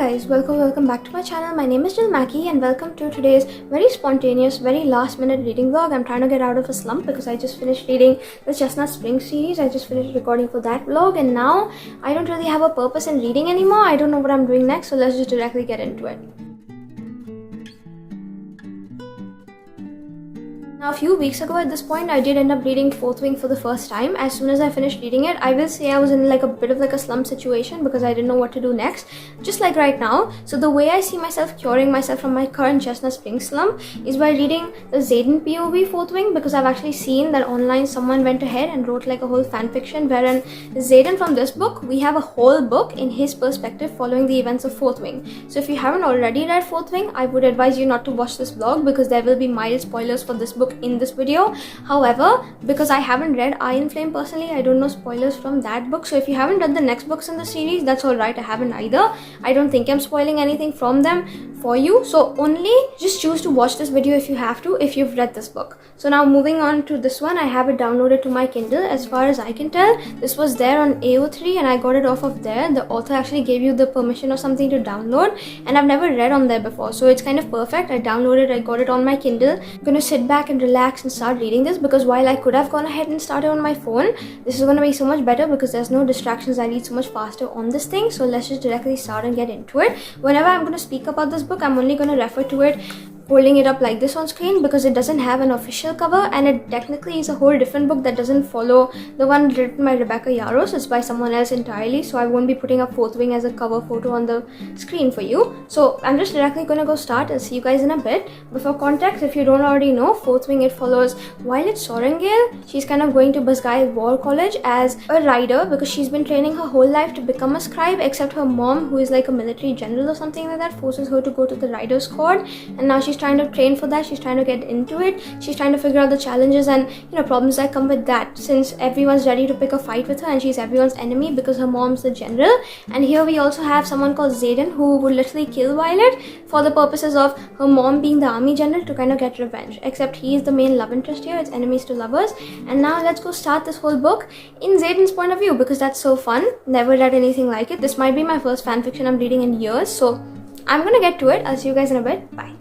guys, welcome back to my channel. My name is Mackie and welcome to today's very spontaneous, very last minute reading vlog. I'm trying to get out of a slump because I just finished reading the Chestnut Spring series. I just finished recording for that vlog and now I don't really have a purpose in reading anymore. I don't know what I'm doing next, so let's just directly get into it. Now, a few weeks ago at this point, I did end up reading Fourth Wing for the first time. As soon as I finished reading it, I will say I was in like a bit of a slump situation because I didn't know what to do next, just like right now. So the way I see myself curing myself from my current Chestnut Spring slump is by reading the Xaden POV Fourth Wing, because I've actually seen that online someone went ahead and wrote like a whole fanfiction wherein Xaden from this book, we have a whole book in his perspective following the events of Fourth Wing. So if you haven't already read Fourth Wing, I would advise you not to watch this vlog because there will be mild spoilers for this book in this video. However, because I haven't read Iron Flame personally, I don't know spoilers from that book. So if you haven't read the next books in the series, that's alright. I haven't either. I don't think I'm spoiling anything from them for you. So only just choose to watch this video if you have to, if you've read this book. So now moving on to this one, I have it downloaded to my Kindle. As far as I can tell, this was there on AO3 and I got it off of there. The author actually gave you the permission or something to download, and I've never read on there before, so it's kind of perfect. I downloaded, I got it on my Kindle. I'm gonna sit back and relax and start reading this, because while I could have gone ahead and started on my phone, this is going to be so much better because there's no distractions. I read so much faster on this thing. So let's just directly start and get into it. Whenever I'm going to speak about this book, I'm only going to refer to it holding it up like this on screen because it doesn't have an official cover and it technically is a whole different book that doesn't follow the one written by Rebecca Yarros. It's by someone else entirely, so I won't be putting up Fourth Wing as a cover photo on the screen for you. So I'm just directly gonna go start. I'll see you guys in a bit. But for context, if you don't already know, Fourth Wing, it follows Violet Sorrengail. She's kind of going to Basgai War College as a rider because she's been training her whole life to become a scribe, except her mom, who is like a military general or something like that, forces her to go to the Riders' Court, and now she's trying to train for that. She's trying to get into it. She's trying to figure out the challenges and problems that come with that, since everyone's ready to pick a fight with her and she's everyone's enemy because her mom's the general. And here we also have someone called Xaden who would literally kill Violet for the purposes of her mom being the army general to kind of get revenge, except he is the main love interest here. It's enemies to lovers. And now let's go start this whole book in Xaden's point of view because that's so fun. Never read anything like it. This might be my first fanfiction I'm reading in years, so I'm gonna get to it. I'll see you guys in a bit. Bye.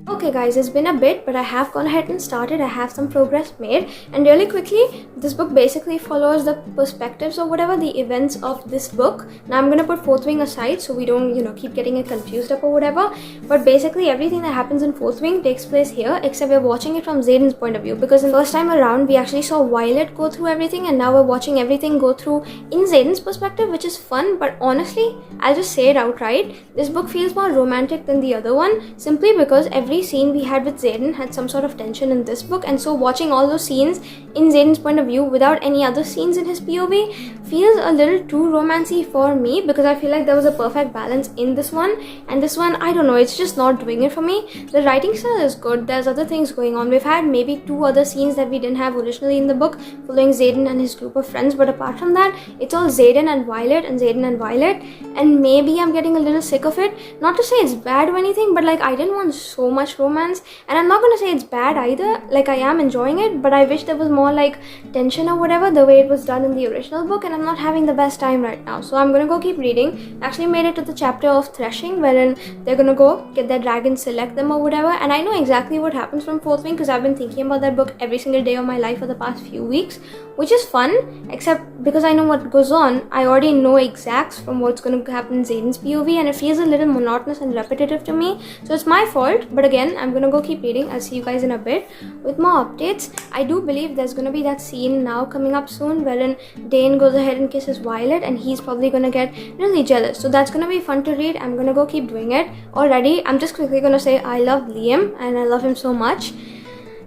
Okay guys, it's been a bit, but I have gone ahead and started. I have some progress made, and really quickly, this book basically follows the perspectives or whatever, the events of this book. Now I'm gonna put Fourth Wing aside so we don't keep getting it confused up or whatever, but basically everything that happens in Fourth Wing takes place here, except we're watching it from Xaden's point of view, because the first time around we actually saw Violet go through everything, and now we're watching everything go through in Xaden's perspective, which is fun. But honestly, I'll just say it outright, this book feels more romantic than the other one, simply because every scene we had with Xaden had some sort of tension in this book, and so watching all those scenes in Xaden's point of view without any other scenes in his POV feels a little too romancy for me, because I feel like there was a perfect balance in this one, and this one, I don't know, it's just not doing it for me. The writing style is good, there's other things going on. We've had maybe 2 other scenes that we didn't have originally in the book following Xaden and his group of friends, but apart from that, it's all Xaden and Violet and Xaden and Violet, and maybe I'm getting a little sick of it. Not to say it's bad or anything, but like I didn't want so much romance, and I'm not gonna say it's bad either. Like I am enjoying it, but I wish there was more like tension or whatever the way it was done in the original book, and I'm not having the best time right now, so I'm gonna go keep reading. Actually made it to the chapter of threshing, wherein they're gonna go get their dragons, select them or whatever, and I know exactly what happens from Fourth Wing because I've been thinking about that book every single day of my life for the past few weeks, which is fun, except because I know what goes on, I already know exacts from what's going to happen in Xaden's POV, and it feels a little monotonous and repetitive to me, so it's my fault. But again, I'm gonna go keep reading. I'll see you guys in a bit with more updates. I do believe there's gonna be that scene now coming up soon wherein Dane goes ahead and kisses Violet, and he's probably gonna get really jealous, so that's gonna be fun to read. I'm gonna go keep doing it. Already, I'm just quickly gonna say I love Liam and I love him so much.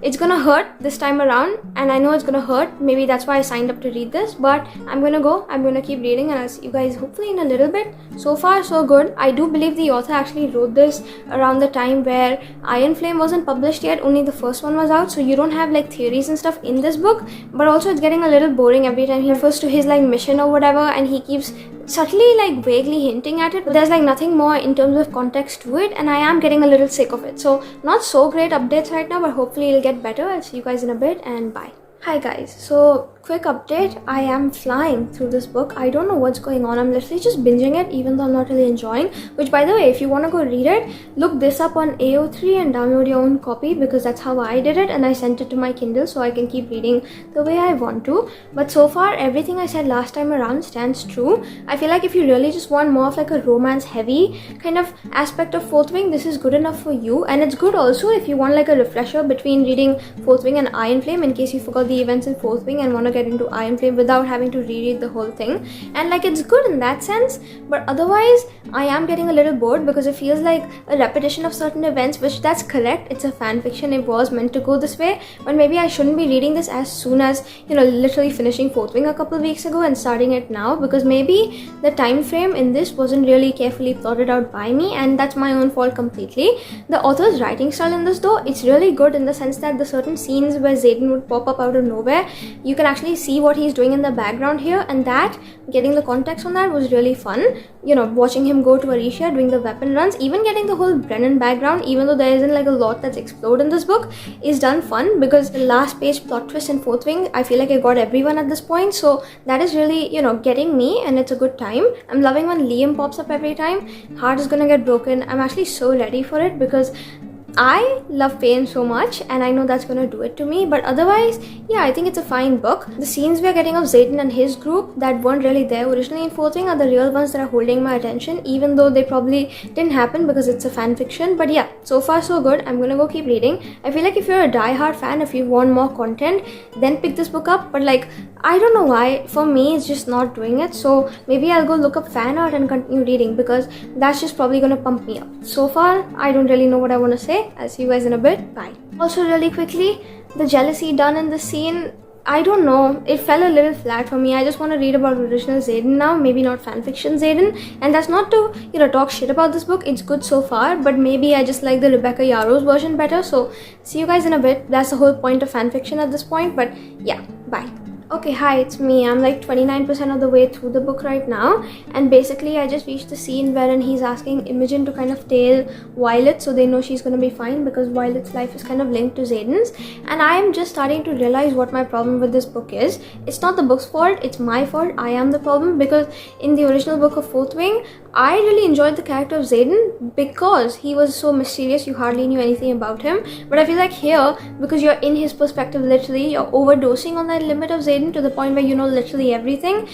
It's gonna hurt this time around, and I know it's gonna hurt. Maybe that's why I signed up to read this, but I'm gonna keep reading, and I'll see you guys hopefully in a little bit. So far so good. I do believe the author actually wrote this around the time where Iron Flame wasn't published yet, only the first one was out, so you don't have like theories and stuff in this book, but also it's getting a little boring every time he refers to his like mission or whatever, and he keeps subtly like vaguely hinting at it, but there's like nothing more in terms of context to it, and I am getting a little sick of it. So not so great updates right now, but hopefully it'll get better. I'll see you guys in a bit, and bye. Hi guys, so quick update, I am flying through this book. I don't know what's going on. I'm literally just binging it even though I'm not really enjoying, which by the way, if you want to go read it, look this up on AO3 and download your own copy, because that's how I did it, and I sent it to my Kindle so I can keep reading the way I want to. But so far, everything I said last time around stands true. I feel like if you really just want more of like a romance heavy kind of aspect of Fourth Wing, this is good enough for you. And it's good also if you want like a refresher between reading Fourth Wing and Iron Flame, in case you forgot the events in Fourth Wing and want to get into Iron Flame without having to reread the whole thing. And like it's good in that sense, but otherwise I am getting a little bored because it feels like a repetition of certain events, which that's correct, it's a fan fiction, it was meant to go this way, but maybe I shouldn't be reading this as soon as, you know, literally finishing Fourth Wing a couple of weeks ago and starting it now, because maybe the time frame in this wasn't really carefully plotted out by me, and that's my own fault completely. The author's writing style in this though, it's really good in the sense that the certain scenes where Xaden would pop up out of nowhere, you can actually see what he's doing in the background here, and that getting the context on that was really fun. You know, watching him go to Arisha doing the weapon runs, even getting the whole Brennan background, even though there isn't like a lot that's explored in this book, is done fun, because the last page plot twist in Fourth Wing, I feel like I got everyone at this point, so that is really, you know, getting me, and it's a good time. I'm loving when Liam pops up every time. Heart is gonna get broken. I'm actually so ready for it because I love pain so much, and I know that's gonna do it to me. But otherwise, yeah, I think it's a fine book. The scenes we're getting of Xaden and his group that weren't really there originally in Fourth Wing are the real ones that are holding my attention, even though they probably didn't happen because it's a fan fiction. But yeah, so far so good. I'm gonna go keep reading. I feel like if you're a die-hard fan, if you want more content, then pick this book up. But like, I don't know why, for me it's just not doing it, so maybe I'll go look up fan art and continue reading, because that's just probably gonna pump me up. So far, I don't really know what I want to say. I'll see you guys in a bit. Bye. Also, really quickly, the jealousy done in the scene, I don't know, it fell a little flat for me. I just want to read about original Xaden now, maybe not fanfiction Xaden. And that's not to, you know, talk shit about this book. It's good so far, but maybe I just like the Rebecca Yarros version better. So see you guys in a bit. That's the whole point of fanfiction at this point. But yeah, bye. Okay, hi, it's me. I'm like 29% of the way through the book right now, and basically I just reached the scene wherein he's asking Imogen to kind of tail Violet so they know she's gonna be fine, because Violet's life is kind of linked to Xaden's, and I am just starting to realize what my problem with this book is. It's not the book's fault, it's my fault. I am the problem, because in the original book of Fourth Wing, I really enjoyed the character of Xaden because he was so mysterious, you hardly knew anything about him. But I feel like here, because you're in his perspective literally, you're overdosing on that limit of Xaden to the point where you know literally everything,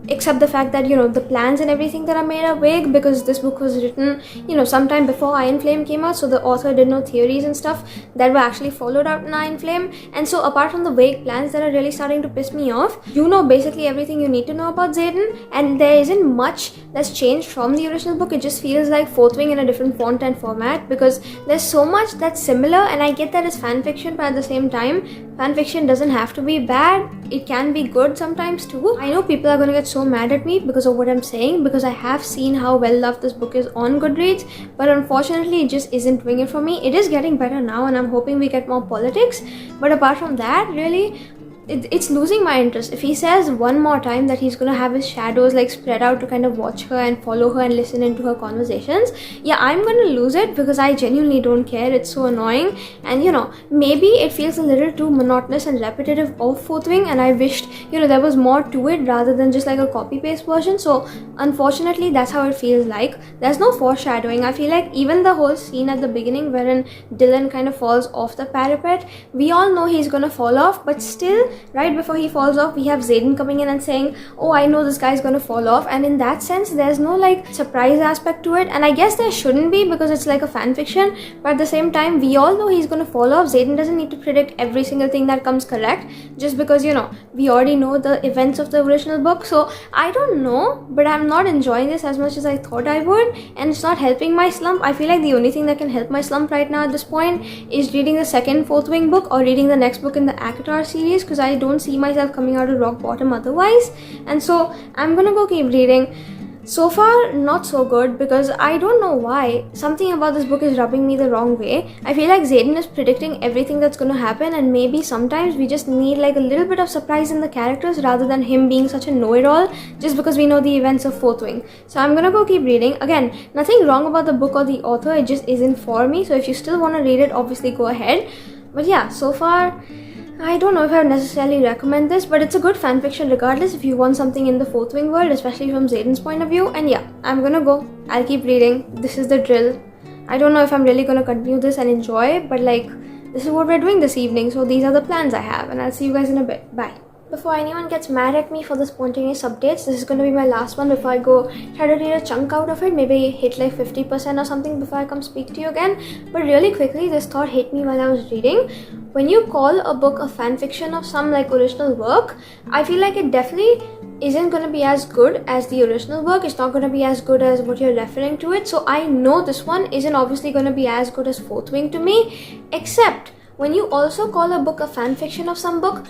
except the fact that, you know, the plans and everything that are made are vague, because this book was written, you know, sometime before Iron Flame came out, so the author did no theories and stuff that were actually followed out in Iron Flame. And so apart from the vague plans that are really starting to piss me off, you know basically everything you need to know about Xaden, and there isn't much that's changed from the original book. It just feels like Fourth Wing in a different font and format, because there's so much that's similar, and I get that it's fan fiction, but at the same time, fan fiction doesn't have to be bad. It can be good sometimes too. I know people are gonna get so mad at me because of what I'm saying, because I have seen how well loved this book is on Goodreads, but unfortunately it just isn't doing it for me. It is getting better now, and I'm hoping we get more politics, but apart from that, really, it's losing my interest. If he says one more time that he's gonna have his shadows like spread out to kind of watch her and follow her and listen into her conversations, yeah, I'm gonna lose it, because I genuinely don't care. It's so annoying, and you know, maybe it feels a little too monotonous and repetitive of Fourth Wing, and I wished, you know, there was more to it rather than just like a copy paste version. So unfortunately that's how it feels like. There's no foreshadowing. I feel like even the whole scene at the beginning wherein Dylan kind of falls off the parapet, we all know he's gonna fall off, but still right before he falls off, we have Xaden coming in and saying, oh, I know this guy's gonna fall off, and in that sense there's no like surprise aspect to it, and I guess there shouldn't be because it's like a fan fiction, but at the same time we all know he's gonna fall off. Xaden doesn't need to predict every single thing that comes correct just because, you know, we already know the events of the original book. So I don't know, but I'm not enjoying this as much as I thought I would, and it's not helping my slump. I feel like the only thing that can help my slump right now at this point is reading the second Fourth Wing book or reading the next book in the Akatar series, because I don't see myself coming out of rock bottom otherwise. And so I'm gonna go keep reading. So far, not so good, because I don't know why. Something about this book is rubbing me the wrong way. I feel like Xaden is predicting everything that's going to happen, and maybe sometimes we just need like a little bit of surprise in the characters rather than him being such a know-it-all just because we know the events of Fourth Wing. So I'm gonna go keep reading. Again, nothing wrong about the book or the author, it just isn't for me. So if you still want to read it, obviously go ahead. But yeah, so far, I don't know if I would necessarily recommend this, but it's a good fanfiction regardless if you want something in the Fourth Wing world, especially from Xaden's point of view. And yeah, I'm gonna go. I'll keep reading. This is the drill. I don't know if I'm really gonna continue this and enjoy it, but like, this is what we're doing this evening, so these are the plans I have, and I'll see you guys in a bit. Bye. Before anyone gets mad at me for the spontaneous updates, this is going to be my last one before I go try to read a chunk out of it, maybe hit like 50% or something before I come speak to you again. But really quickly, this thought hit me while I was reading. When you call a book a fanfiction of some like original work, I feel like it definitely isn't going to be as good as the original work. It's not going to be as good as what you're referring to it. So I know this one isn't obviously going to be as good as Fourth Wing to me, except when you also call a book a fanfiction of some book,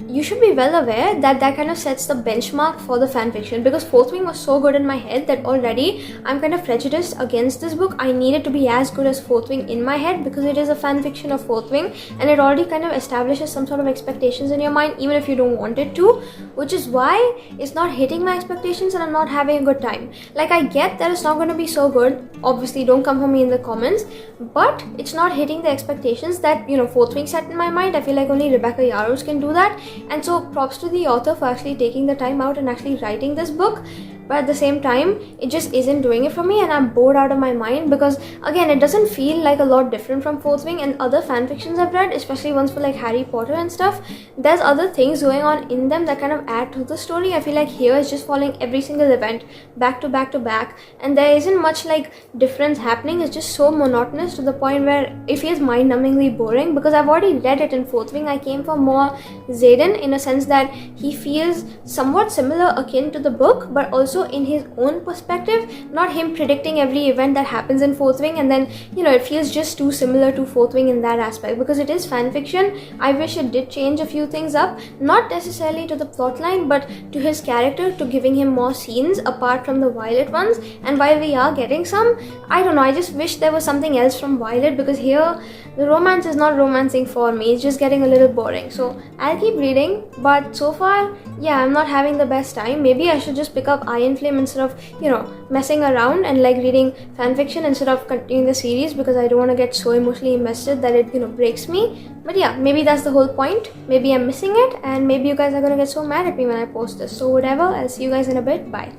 you should be well aware that that kind of sets the benchmark for the fanfiction, because Fourth Wing was so good in my head that already I'm kind of prejudiced against this book. I need it to be as good as Fourth Wing in my head because it is a fanfiction of Fourth Wing, and it already kind of establishes some sort of expectations in your mind even if you don't want it to, which is why it's not hitting my expectations and I'm not having a good time. Like, I get that it's not going to be so good, obviously don't come for me in the comments, but it's not hitting the expectations that, you know, Fourth Wing set in my mind. I feel like only Rebecca Yarros can do that. And so props to the author for actually taking the time out and actually writing this book. But at the same time, it just isn't doing it for me, and I'm bored out of my mind because, again, it doesn't feel like a lot different from Fourth Wing and other fanfictions I've read, especially ones for like Harry Potter and stuff. There's other things going on in them that kind of add to the story. I feel like here it's just following every single event back to back to back, and there isn't much like difference happening. It's just so monotonous to the point where it feels mind-numbingly boring, because I've already read it in Fourth Wing. I came for more Xaden in a sense that he feels somewhat similar, akin to the book, but also in his own perspective, not him predicting every event that happens in Fourth Wing, and then, you know, it feels just too similar to Fourth Wing in that aspect. Because it is fanfiction, I wish it did change a few things up, not necessarily to the plotline, but to his character, to giving him more scenes apart from the Violet ones. And while we are getting some, I don't know, I just wish there was something else from Violet, because here the romance is not romancing for me. It's just getting a little boring. So I'll keep reading, but so far, yeah, I'm not having the best time. Maybe I should just pick up Iron Flame instead of, you know, messing around and like reading fanfiction instead of continuing the series, because I don't want to get so emotionally invested that it, you know, breaks me. But yeah, maybe that's the whole point. Maybe I'm missing it, and maybe you guys are gonna get so mad at me when I post this. So whatever, I'll see you guys in a bit. Bye.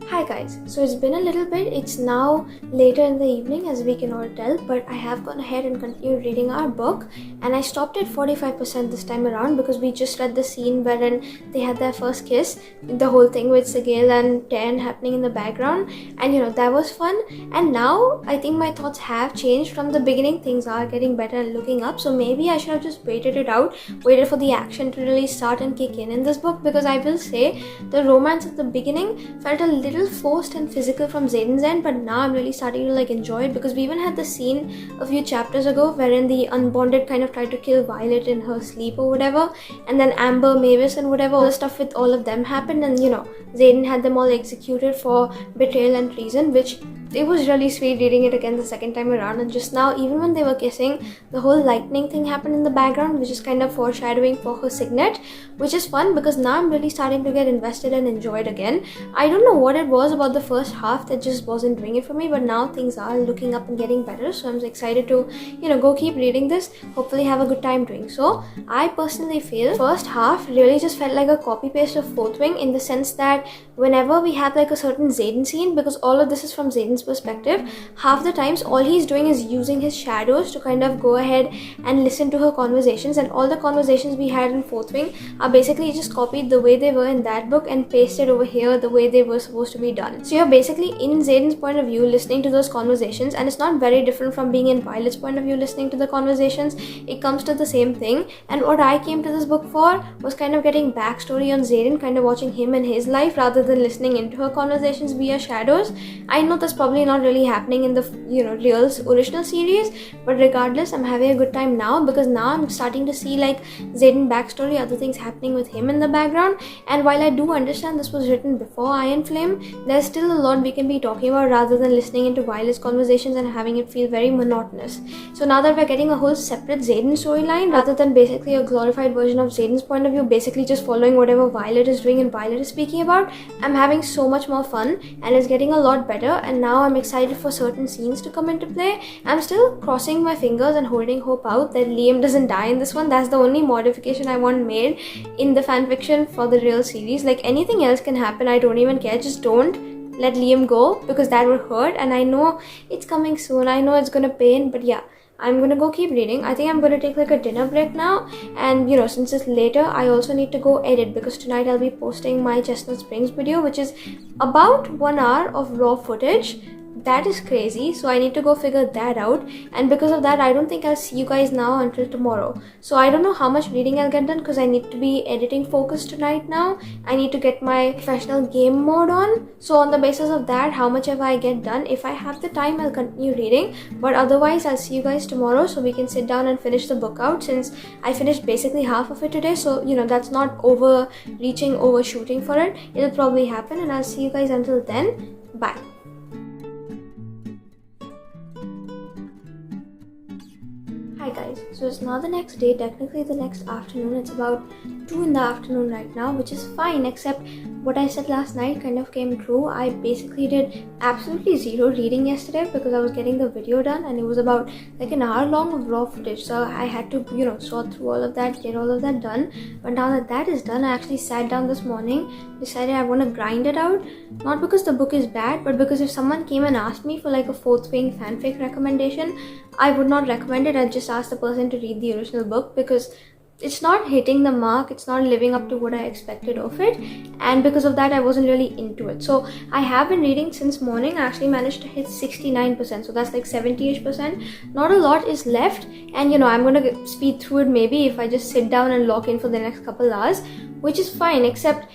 Hi guys, so it's been a little bit. It's now later in the evening, as we can all tell, but I have gone ahead and continued reading our book, and I stopped at 45% this time around because we just read the scene wherein they had their first kiss, the whole thing with Sigil and Taryn happening in the background, and you know, that was fun. And now I think my thoughts have changed from the beginning. Things are getting better and looking up, so maybe I should have just waited it out, waited for the action to really start and kick in this book, because I will say the romance at the beginning felt a little forced and physical from Xaden's end, but now I'm really starting to like enjoy it, because we even had the scene a few chapters ago wherein the unbonded kind of tried to kill Violet in her sleep or whatever, and then Amber, Mavis and whatever, all the stuff with all of them happened, and you know, Xaden had them all executed for betrayal and treason, which it was really sweet reading it again the second time around. And just now, even when they were kissing, the whole lightning thing happened in the background, which is kind of foreshadowing for her signet, which is fun because now I'm really starting to get invested and enjoy it again. I don't know what it was about the first half that just wasn't doing it for me, but now things are looking up and getting better, so I'm excited to, you know, go keep reading this, hopefully have a good time doing so. I personally feel first half really just felt like a copy paste of Fourth Wing, in the sense that whenever we had like a certain Xaden scene, because all of this is from Xaden's Xaden's perspective, half the times all he's doing is using his shadows to kind of go ahead and listen to her conversations, and all the conversations we had in Fourth Wing are basically just copied the way they were in that book and pasted over here the way they were supposed to be done. So you're basically in Xaden's point of view listening to those conversations, and it's not very different from being in Violet's point of view listening to the conversations. It comes to the same thing, and what I came to this book for was kind of getting backstory on Xaden, kind of watching him and his life rather than listening into her conversations via shadows. I know that's probably not really happening in the real original series, but regardless, I'm having a good time now because now I'm starting to see like Xaden backstory, other things happening with him in the background. And while I do understand this was written before Iron Flame, there's still a lot we can be talking about rather than listening into Violet's conversations and having it feel very monotonous. So now that we're getting a whole separate Xaden storyline rather than basically a glorified version of Xaden's point of view, basically just following whatever Violet is doing and Violet is speaking about, I'm having so much more fun and it's getting a lot better, and now I'm excited for certain scenes to come into play. I'm still crossing my fingers and holding hope out that Liam doesn't die in this one. That's the only modification I want made in the fanfiction for the real series. Like anything else can happen, I don't even care, just don't let Liam go because that would hurt, and I know it's coming soon, I know it's gonna pain, but yeah, I'm gonna go keep reading. I think I'm gonna take like a dinner break now, and since it's later, I also need to go edit because tonight I'll be posting my Chestnut Springs video, which is about 1 hour of raw footage. That is crazy, so I need to go figure that out, and because of that I don't think I'll see you guys now until tomorrow. So I don't know how much reading I'll get done because I need to be editing focused tonight now. I need to get my professional game mode on, so on the basis of that, how much ever I get done, if I have the time I'll continue reading, but otherwise I'll see you guys tomorrow so we can sit down and finish the book out, since I finished basically half of it today. So that's not overreaching, overshooting for it. It'll probably happen, and I'll see you guys until then. Bye. Hi guys, so it's now the next day, technically the next afternoon. It's about 2 in the afternoon right now, which is fine, except what I said last night kind of came true. I basically did absolutely zero reading yesterday because I was getting the video done, and it was about like an hour long of raw footage, so I had to sort through all of that, get all of that done. But now that that is done, I actually sat down this morning, decided I want to grind it out, not because the book is bad, but because if someone came and asked me for like a Fourth Wing fanfic recommendation, I would not recommend it. I'd just ask the person to read the original book because it's not hitting the mark, it's not living up to what I expected of it, and because of that I wasn't really into it. So I have been reading since morning. I actually managed to hit 69%, so that's like 70-ish%. Not a lot is left, and I'm gonna speed through it maybe if I just sit down and lock in for the next couple hours, which is fine, except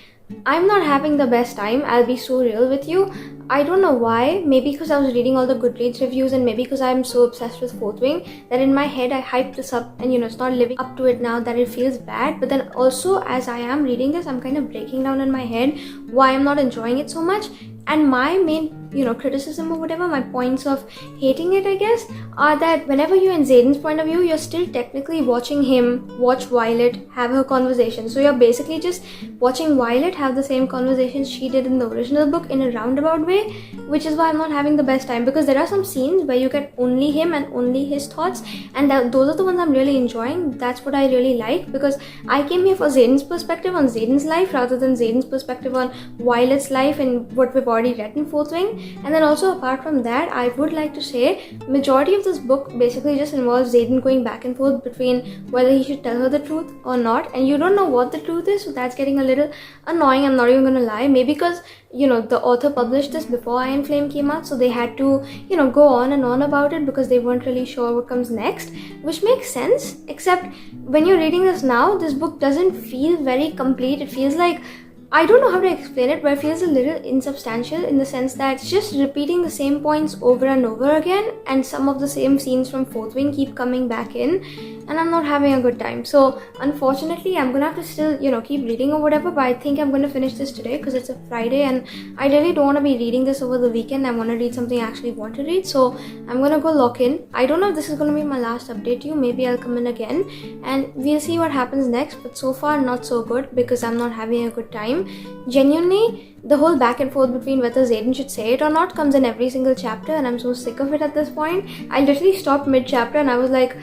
I'm not having the best time. I'll be so real with you. I don't know why. Maybe because I was reading all the Goodreads reviews, and maybe because I'm so obsessed with Fourth Wing that in my head I hyped this up, and it's not living up to it now, that it feels bad. But then also as I am reading this, I'm kind of breaking down in my head why I'm not enjoying it so much. And my main criticism or whatever, my points of hating it, I guess, are that whenever you're in Xaden's point of view, you're still technically watching him watch Violet have her conversation. So you're basically just watching Violet have the same conversations she did in the original book in a roundabout way, which is why I'm not having the best time, because there are some scenes where you get only him and only his thoughts, and those are the ones I'm really enjoying. That's what I really like, because I came here for Xaden's perspective on Xaden's life rather than Xaden's perspective on Violet's life and what we've already read in Fourth Wing. And then also apart from that, I would like to say majority of this book basically just involves Xaden going back and forth between whether he should tell her the truth or not, and you don't know what the truth is, so that's getting a little annoying. I'm not even gonna lie, maybe because the author published this before Iron Flame came out, so they had to go on and on about it because they weren't really sure what comes next, which makes sense. Except when you're reading this now, this book doesn't feel very complete. It feels like, I don't know how to explain it, but it feels a little insubstantial in the sense that it's just repeating the same points over and over again, and some of the same scenes from Fourth Wing keep coming back in, and I'm not having a good time. So unfortunately, I'm gonna have to still keep reading or whatever, but I think I'm gonna finish this today because it's a Friday and I really don't want to be reading this over the weekend. I want to read something I actually want to read, so I'm gonna go lock in. I don't know if this is gonna be my last update to you. Maybe I'll come in again and we'll see what happens next, but so far not so good because I'm not having a good time. Genuinely, the whole back and forth between whether Xaden should say it or not comes in every single chapter, and I'm so sick of it at this point. I literally stopped mid-chapter and I was like,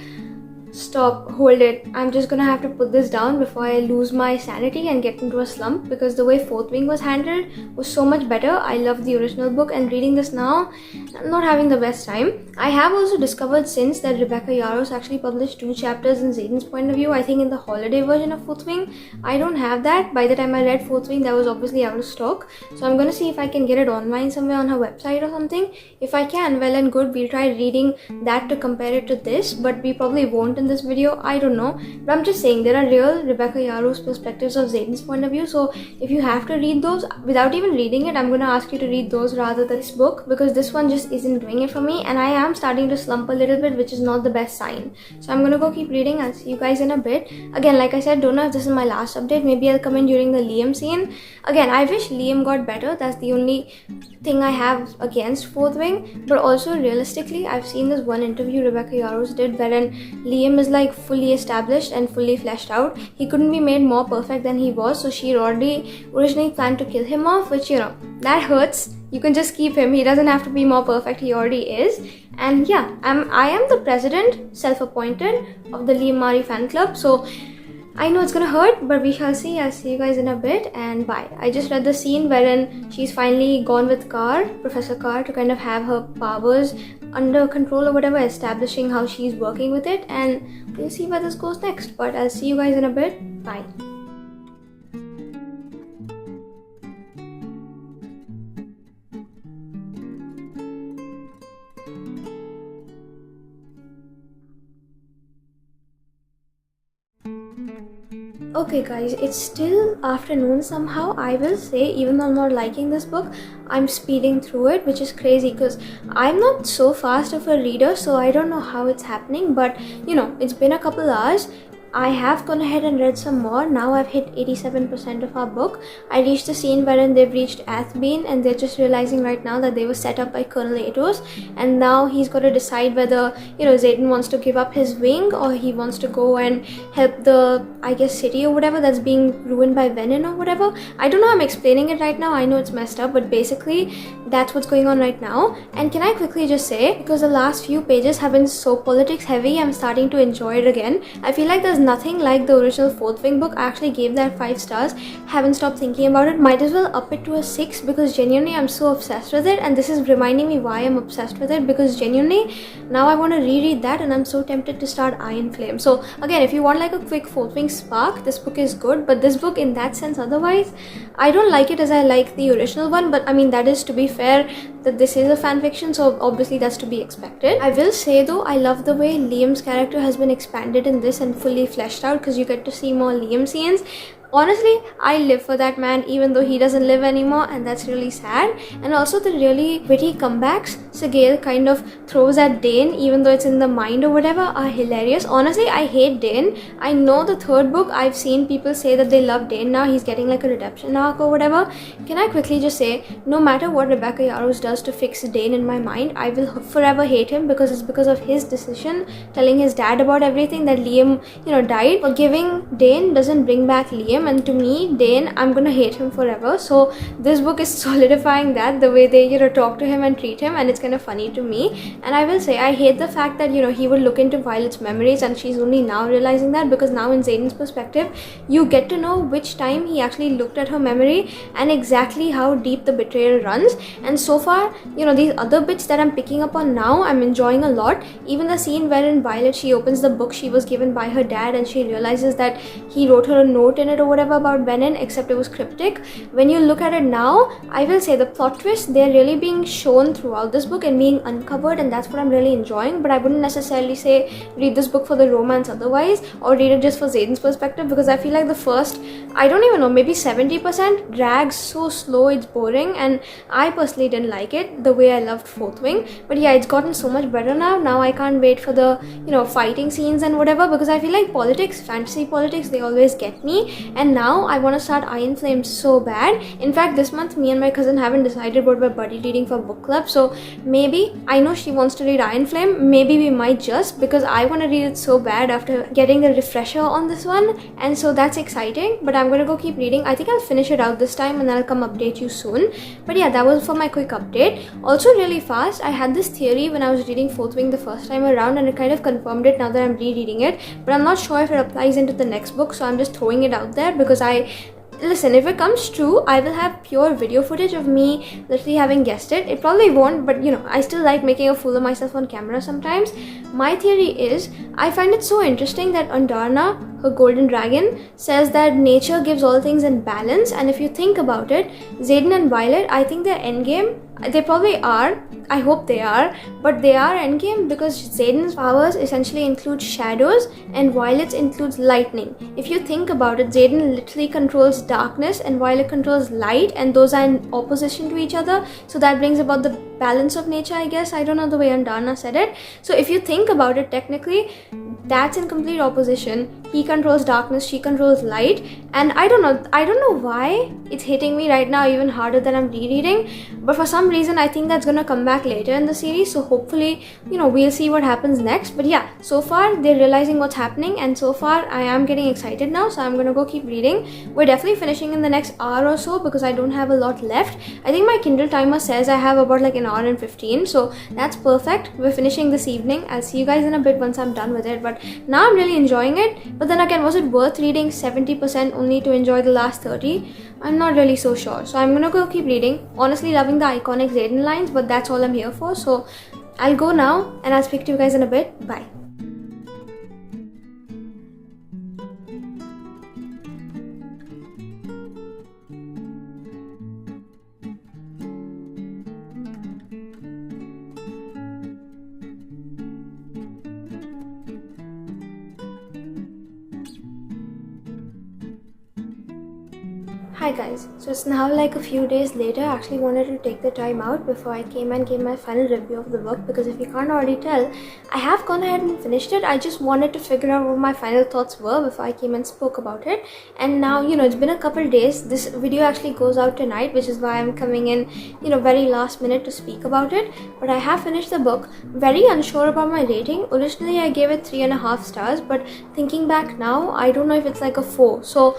Stop, hold it. I'm just gonna have to put this down before I lose my sanity and get into a slump, because the way Fourth Wing was handled was so much better. I love the original book, and reading this now, I'm not having the best time. I have also discovered since that Rebecca Yarros actually published 2 chapters in Xaden's point of view, I think in the holiday version of Fourth Wing. I don't have that. By the time I read Fourth Wing, that was obviously out of stock. So I'm gonna see if I can get it online somewhere on her website or something. If I can, well and good, we'll try reading that to compare it to this, but we probably won't in this video. I don't know, but I'm just saying there are real Rebecca Yarros perspectives of Xaden's point of view, so if you have to read those without even reading it, I'm gonna ask you to read those rather than this book, because this one just isn't doing it for me, and I am starting to slump a little bit, which is not the best sign. So I'm gonna go keep reading. I'll see you guys in a bit. Again, like I said, don't know if this is my last update. Maybe I'll come in during the Liam scene. Again, I wish Liam got better. That's the only thing I have against Fourth Wing, but also realistically, I've seen this one interview Rebecca Yarros did wherein Liam is like fully established and fully fleshed out. He couldn't be made more perfect than he was, so she already originally planned to kill him off, which, you know, that hurts. You can just keep him. He doesn't have to be more perfect. He already is. And yeah, I am the president, self-appointed, of the Liam Mari fan club, so I know it's gonna hurt, but we shall see. I'll see you guys in a bit, and bye. I just read the scene wherein she's finally gone with Professor Carr, to kind of have her powers under control or whatever, establishing how she's working with it, and we'll see where this goes next. But I'll see you guys in a bit. Bye. Okay guys, it's still afternoon somehow. I will say, even though I'm not liking this book, I'm speeding through it, which is crazy because I'm not so fast of a reader, so I don't know how it's happening, but you know, it's been a couple hours. I have gone ahead and read some more. Now I've hit 87% of our book. I reached the scene wherein they've reached Athbane, and they're just realizing right now that they were set up by Colonel Atos, and now he's got to decide whether, you know, Xaden wants to give up his wing or he wants to go and help the, I guess, city or whatever that's being ruined by venom or whatever. I don't know, I'm explaining it right now. I know it's messed up, but basically that's what's going on right now. And can I quickly just say, because the last few pages have been so politics heavy, I'm starting to enjoy it again. I feel like there's nothing like the original Fourth Wing book. I actually gave that 5 stars. Haven't stopped thinking about it. Might as well up it to a 6, because genuinely I'm so obsessed with it, and this is reminding me why I'm obsessed with it, because genuinely now I want to reread that, and I'm so tempted to start Iron Flame. So again, if you want like a quick Fourth Wing spark, this book is good, but this book in that sense, otherwise I don't like it as I like the original one. But I mean, that is to be fair, that this is a fan fiction, so obviously that's to be expected. I will say though, I love the way Liam's character has been expanded in this and fully fleshed out, because you get to see more Liam scenes. Honestly, I live for that man, even though he doesn't live anymore, and that's really sad. And also the really witty comebacks Sigale kind of throws at Dane, even though it's in the mind or whatever, are hilarious. Honestly, I hate Dane. I know the 3rd book, I've seen people say that they love Dane now. He's getting like a redemption arc or whatever. Can I quickly just say, no matter what Rebecca Yarros does to fix Dane in my mind, I will forever hate him, because it's because of his decision telling his dad about everything that Liam, you know, died. Forgiving Dane doesn't bring back Liam, and to me, Dane, I'm gonna hate him forever. So this book is solidifying that, the way they, you know, talk to him and treat him, and it's kind of funny to me. And I will say, I hate the fact that, you know, he would look into Violet's memories, and she's only now realizing that, because now in Xaden's perspective, you get to know which time he actually looked at her memory and exactly how deep the betrayal runs. And so far, you know, these other bits that I'm picking up on now, I'm enjoying a lot. Even the scene wherein Violet, she opens the book she was given by her dad, and she realizes that he wrote her a note in it or whatever about Venom, except it was cryptic. When you look at it now, I will say the plot twists, they're really being shown throughout this book and being uncovered, and that's what I'm really enjoying. But I wouldn't necessarily say read this book for the romance otherwise, or read it just for Xaden's perspective, because I feel like the first, I don't even know, maybe 70% drags so slow, it's boring, and I personally didn't like it the way I loved Fourth Wing. But yeah, it's gotten so much better now. Now I can't wait for the, you know, fighting scenes and whatever, because I feel like politics, fantasy politics, they always get me. And now I want to start Iron Flame so bad. In fact, this month me and my cousin haven't decided what we're buddy reading for book club, so maybe, I know she wants to read Iron Flame, maybe we might just, because I want to read it so bad after getting a refresher on this one, and so that's exciting. But I'm gonna go keep reading. I think I'll finish it out this time and I'll come update you soon. But yeah, that was for my quick update. Also really fast, I had this theory when I was reading Fourth Wing the first time around, and it kind of confirmed it now that I'm rereading it, but I'm not sure if it applies into the next book, so I'm just throwing it out there because listen, if it comes true, I will have pure video footage of me literally having guessed it. It probably won't, but you know, I still like making a fool of myself on camera sometimes. My theory is, I find it so interesting that Andarna, her golden dragon, says that nature gives all things in balance, and if you think about it, Xaden and Violet, I think their endgame, they probably are, I hope they are, but they are endgame because Xaden's powers essentially include shadows and Violet's includes lightning. If you think about it, Xaden literally controls darkness and Violet controls light, and those are in opposition to each other, so that brings about the balance of nature, I guess. I don't know the way Andarna said it. So if you think about it, technically that's in complete opposition. He controls darkness, she controls light, and I don't know why it's hitting me right now even harder than I'm rereading, but for some reason I think that's gonna come back later in the series, so hopefully, you know, we'll see what happens next. But yeah, so far they're realizing what's happening, and so far I am getting excited now, so I'm gonna go keep reading. We're definitely finishing in the next hour or so because I don't have a lot left. I think my Kindle timer says I have about like an hour and 15, so that's perfect. We're finishing this evening. I'll see you guys in a bit once I'm done with it, but now I'm really enjoying it. But then again, was it worth reading 70% only to enjoy the last 30? I'm not really so sure, so I'm gonna go keep reading. Honestly loving the iconic Xaden lines, but that's all I'm here for, so I'll go now and I'll speak to you guys in a bit. Bye. Hi guys, so it's now like a few days later. I actually wanted to take the time out before I came and gave my final review of the book, because if you can't already tell, I have gone ahead and finished it. I just wanted to figure out what my final thoughts were before I came and spoke about it. And now, you know, it's been a couple days. This video actually goes out tonight, which is why I'm coming in, you know, very last minute to speak about it. But I have finished the book. Very unsure about my rating. Originally I gave it 3.5 stars, but thinking back now, I don't know if it's like a 4. So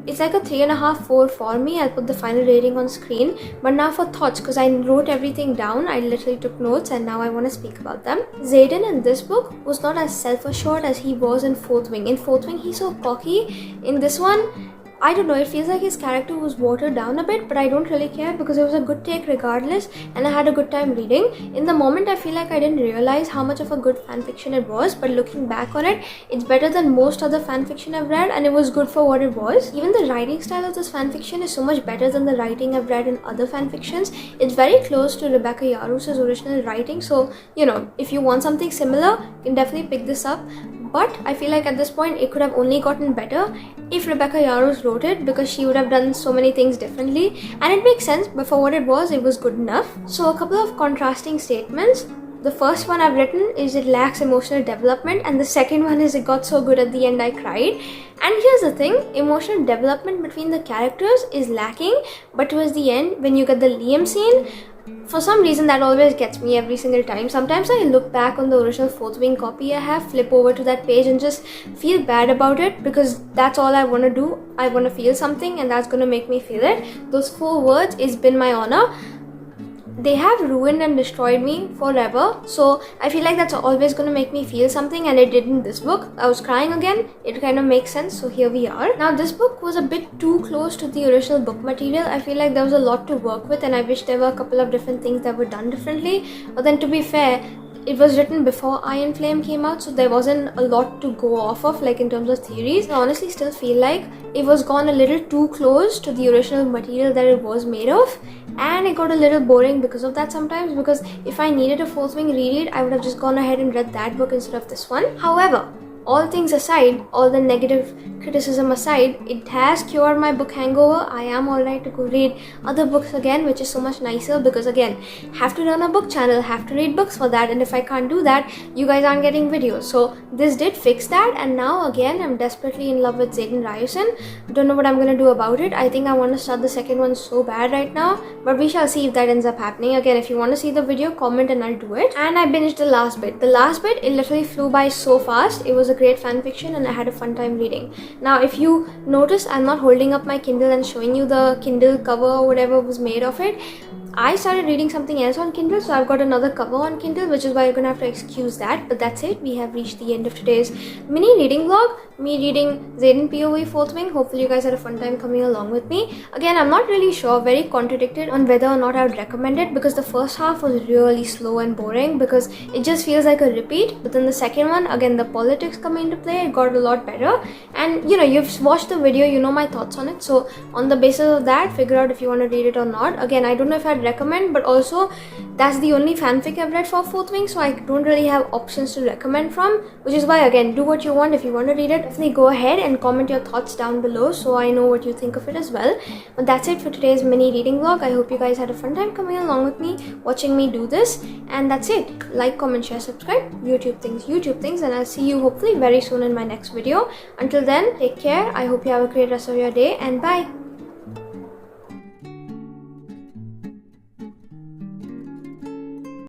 it's like a 3.5, 4 for me. I'll put the final rating on screen. But now for thoughts, because I wrote everything down, I literally took notes and now I want to speak about them. Xaden in this book was not as self-assured as he was in Fourth Wing. In Fourth Wing, he's so cocky. In this one, I don't know, it feels like his character was watered down a bit, but I don't really care because it was a good take regardless, and I had a good time reading. In the moment, I feel like I didn't realize how much of a good fanfiction it was, but looking back on it, it's better than most other fanfiction I've read, and it was good for what it was. Even the writing style of this fanfiction is so much better than the writing I've read in other fanfictions. It's very close to Rebecca Yarros' original writing, so, you know, if you want something similar, you can definitely pick this up. But I feel like at this point it could have only gotten better if Rebecca Yarros wrote it, because she would have done so many things differently, and it makes sense, but for what it was good enough. So a couple of contrasting statements. The first one I've written is it lacks emotional development, and the second one is it got so good at the end I cried. And here's the thing, emotional development between the characters is lacking, but towards the end when you get the Liam scene, for some reason that always gets me every single time. Sometimes I look back on the original Fourth Wing copy I have, flip over to that page and just feel bad about it, because that's all I want to do. I want to feel something and that's going to make me feel it. Those 4 words, "It's been my honor," they have ruined and destroyed me forever, so I feel like that's always going to make me feel something, and it did in this book. I was crying again. It kind of makes sense, so here we are. Now this book was a bit too close to the original book material. I feel like there was a lot to work with, and I wish there were a couple of different things that were done differently. But then to be fair, it was written before Iron Flame came out, so there wasn't a lot to go off of, like in terms of theories. I honestly still feel like it was gone a little too close to the original material that it was made of, and it got a little boring because of that sometimes, because if I needed a Fourth Wing reread, I would have just gone ahead and read that book instead of this one. However, all things aside, all the negative criticism aside, it has cured my book hangover. I am alright to go read other books again, which is so much nicer because again, have to run a book channel, have to read books for that, and if I can't do that, you guys aren't getting videos. So this did fix that, and now again I'm desperately in love with Xaden Ryerson. Don't know what I'm gonna do about it. I think I want to start the second one so bad right now, but we shall see if that ends up happening. Again, if you want to see the video, comment and I'll do it. And I binged the last bit. The last bit, it literally flew by so fast. It was a great fan fiction and I had a fun time reading. Now if you notice, I'm not holding up my Kindle and showing you the Kindle cover or whatever was made of it. I started reading something else on Kindle, so I've got another cover on Kindle, which is why you're gonna have to excuse that. But that's it. We have reached the end of today's mini reading vlog. Me reading Xaden POV 4th Wing. Hopefully you guys had a fun time coming along with me. Again, I'm not really sure, very contradicted on whether or not I would recommend it, because the first half was really slow and boring because it just feels like a repeat. But then the second one, again, the politics come into play, it got a lot better. And you know, you've watched the video, you know my thoughts on it. So on the basis of that, figure out if you want to read it or not. Again, I don't know if I'd recommend, but also that's the only fanfic I've read for 4th Wing, so I don't really have options to recommend from, which is why again, do what you want. If you want to read it, definitely go ahead and comment your thoughts down below so I know what you think of it as well. But that's it for today's mini reading vlog. I hope you guys had a fun time coming along with me, watching me do this, and that's it. Like, comment, share, subscribe. YouTube things, and I'll see you hopefully very soon in my next video. Until then, take care. I hope you have a great rest of your day, and bye.